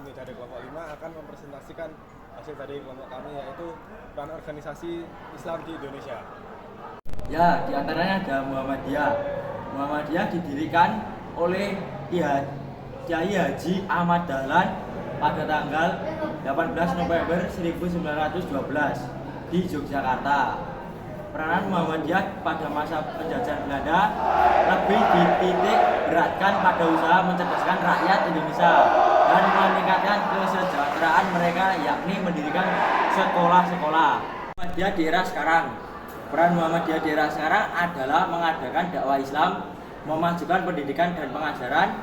kami dari kelompok 5 akan mempresentasikan hasil dari kelompok kami, yaitu peran organisasi Islam di Indonesia. Ya, diantaranya ada Muhammadiyah. Muhammadiyah didirikan oleh Kiai Haji Ahmad Dahlan pada tanggal 18 November 1912 di Yogyakarta. Peranan Muhammadiyah pada masa penjajahan Belanda lebih dititik beratkan pada usaha mencerdaskan rakyat Indonesia dan meningkatkan kesejahteraan mereka, yakni mendirikan sekolah-sekolah. Muhammadiyah di era sekarang. Peran Muhammadiyah di era sekarang adalah mengadakan dakwah Islam, memajukan pendidikan dan pengajaran,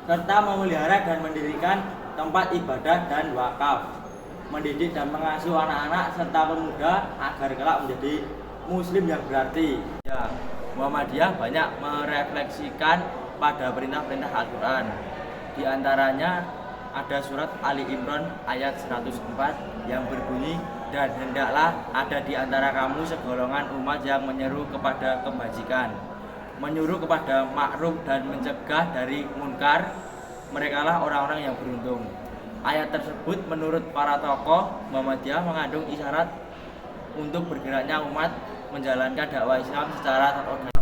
serta memelihara dan mendirikan tempat ibadah dan wakaf, mendidik dan mengasuh anak-anak serta pemuda agar kelak menjadi muslim yang berarti. Ya, Muhammadiyah banyak merefleksikan pada perintah-perintah Al-Quran. Di antaranya ada surat Ali Imran ayat 104 yang berbunyi, dan hendaklah ada di antara kamu segolongan umat yang menyeru kepada kebajikan, menyuruh kepada makruf dan mencegah dari munkar. Merekalah orang-orang yang beruntung. Ayat tersebut menurut para tokoh Muhammadiyah mengandung isyarat untuk bergeraknya umat menjalankan dakwah Islam secara terorganisasi.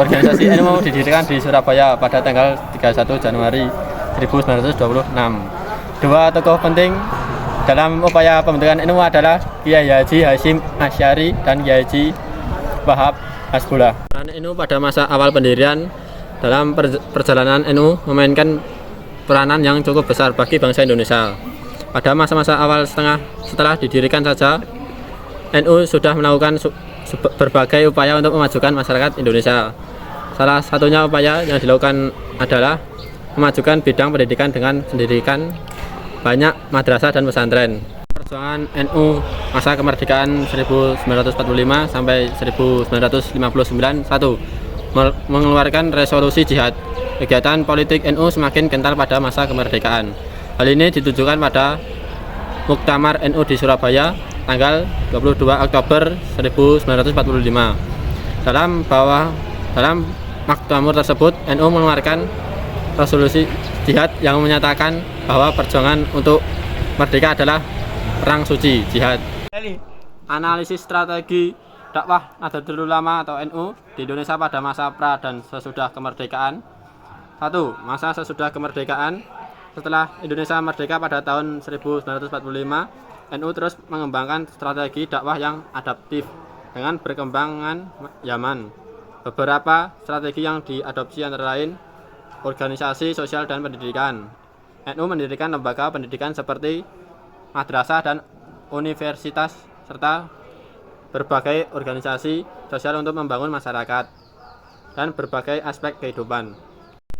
Organisasi NU didirikan di Surabaya pada tanggal 31 Januari 1926. Dua tokoh penting dalam upaya pembentukan NU adalah Kiai Haji Hasyim Asy'ari dan Kiai Haji Wahab Hasbullah. Peran NU pada masa awal pendirian dalam perjalanan NU memainkan peranan yang cukup besar bagi bangsa Indonesia. Pada masa-masa awal setelah didirikan saja, NU sudah melakukan berbagai upaya untuk memajukan masyarakat Indonesia. Salah satunya upaya yang dilakukan adalah memajukan bidang pendidikan dengan mendirikan banyak madrasah dan pesantren. Perjuangan NU masa kemerdekaan 1945 sampai 1959 mengeluarkan resolusi jihad. Kegiatan politik NU semakin kental pada masa kemerdekaan. Hal ini ditujukan pada Muktamar NU di Surabaya tanggal 22 Oktober 1945. Dalam Muktamar tersebut, NU mengeluarkan resolusi jihad yang menyatakan bahwa perjuangan untuk merdeka adalah perang suci jihad. Analisis strategi dakwah Nahdlatul Ulama atau NU di Indonesia pada masa pra dan sesudah kemerdekaan. 1. Masa sesudah kemerdekaan. Setelah Indonesia merdeka pada tahun 1945, NU terus mengembangkan strategi dakwah yang adaptif dengan perkembangan zaman. Beberapa strategi yang diadopsi antara lain organisasi sosial dan pendidikan. NU mendirikan lembaga pendidikan seperti madrasah dan universitas serta berbagai organisasi sosial untuk membangun masyarakat dan berbagai aspek kehidupan.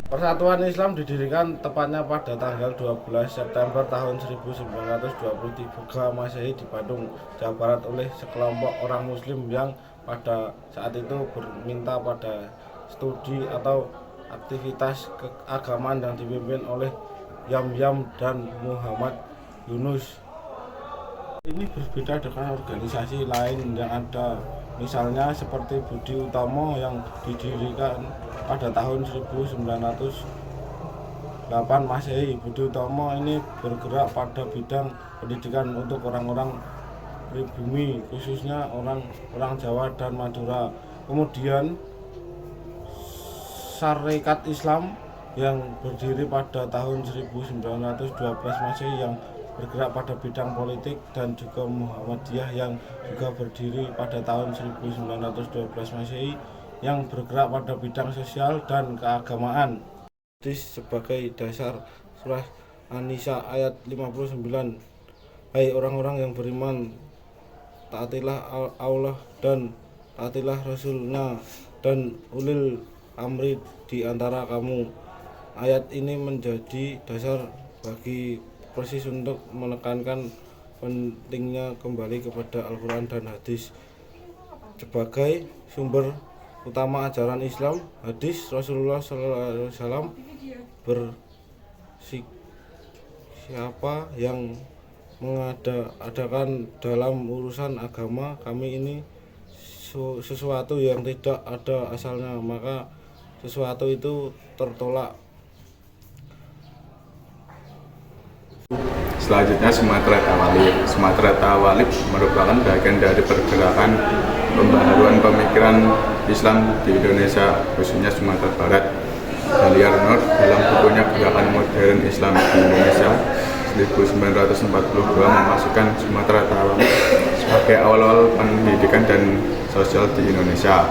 Persatuan Islam didirikan tepatnya pada tanggal 12 September tahun 1923 Masehi di Bandung, Jawa Barat oleh sekelompok orang Muslim yang pada saat itu berminta pada studi atau aktivitas keagamaan yang dipimpin oleh Yam dan Muhammad Yunus. Ini berbeda dengan organisasi lain yang ada, misalnya seperti Budi Utomo yang didirikan pada tahun 1908 Masehi. Budi Utomo ini bergerak pada bidang pendidikan untuk orang-orang pribumi, khususnya orang Jawa dan Madura. Kemudian Sarekat Islam yang berdiri pada tahun 1912 Masehi yang bergerak pada bidang politik, dan juga Muhammadiyah yang juga berdiri pada tahun 1912 Masehi yang bergerak pada bidang sosial dan keagamaan. Sebagai dasar surah An-Nisa ayat 59, hai orang-orang yang beriman, taatilah Allah dan taatilah Rasulnya dan ulil amri di antara kamu. Ayat ini menjadi dasar bagi persis untuk menekankan pentingnya kembali kepada Al-Quran dan hadis sebagai sumber utama ajaran Islam. Hadis Rasulullah SAW siapa yang mengadakan dalam urusan agama kami ini sesuatu yang tidak ada asalnya, maka sesuatu itu tertolak. Selanjutnya Sumatera Tawalib. Sumatera Tawalib merupakan bagian dari pergerakan pembaharuan pemikiran Islam di Indonesia, khususnya Sumatera Barat. Dahlia Nur dalam bukunya Gerakan Modern Islam di Indonesia 1942 memasukkan Sumatera Tawalib sebagai awal-awal pendidikan dan sosial di Indonesia.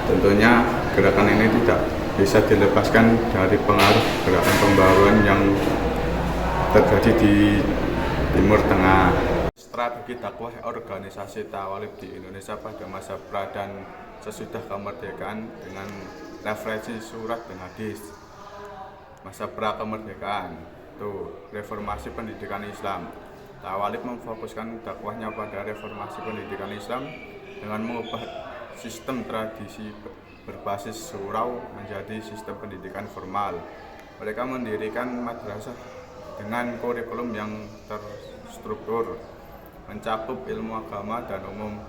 Tentunya gerakan ini tidak bisa dilepaskan dari pengaruh gerakan pembaruan yang terjadi di Timur Tengah. Strategi dakwah organisasi Tawalib di Indonesia pada masa pra dan sesudah kemerdekaan dengan referensi surat dan hadis. Masa pra kemerdekaan itu reformasi pendidikan Islam. Tawalib memfokuskan dakwahnya pada reformasi pendidikan Islam dengan mengubah sistem tradisi berbasis surau menjadi sistem pendidikan formal. Mereka mendirikan madrasah dengan kurikulum yang terstruktur, mencakup ilmu agama dan umum.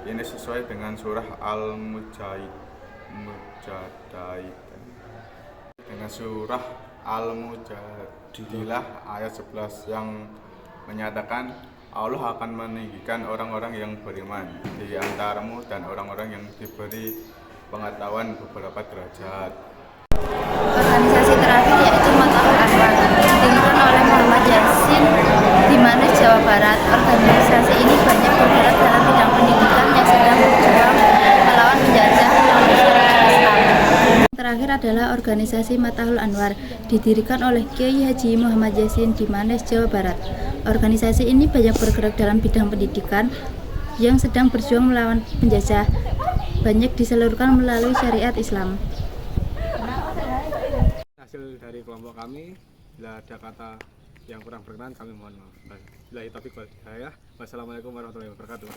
Ini sesuai dengan surah Al-Mujadilah ayat 11 yang menyatakan Allah akan meninggikan orang-orang yang beriman di antaramu dan orang-orang yang diberi pengetahuan beberapa derajat. Organisasi terakhir yaitu Matahul Anwar, didirikan oleh Muhammad Yasin di Manes, Jawa Barat. Organisasi ini banyak bergerak dalam bidang pendidikan yang sedang berjuang melawan penjajah melalui syariat Islam. Terakhir adalah organisasi Matahul Anwar, didirikan oleh Kiai Haji Muhammad Yasin di Manes, Jawa Barat. Organisasi ini banyak bergerak dalam bidang pendidikan yang sedang berjuang melawan penjajah, banyak disalurkan melalui syariat Islam. Hasil dari kelompok kami, bila ada kata yang kurang berkenan kami mohon maaf. Billahi taufiq wal hidayah. Wassalamualaikum warahmatullahi wabarakatuh.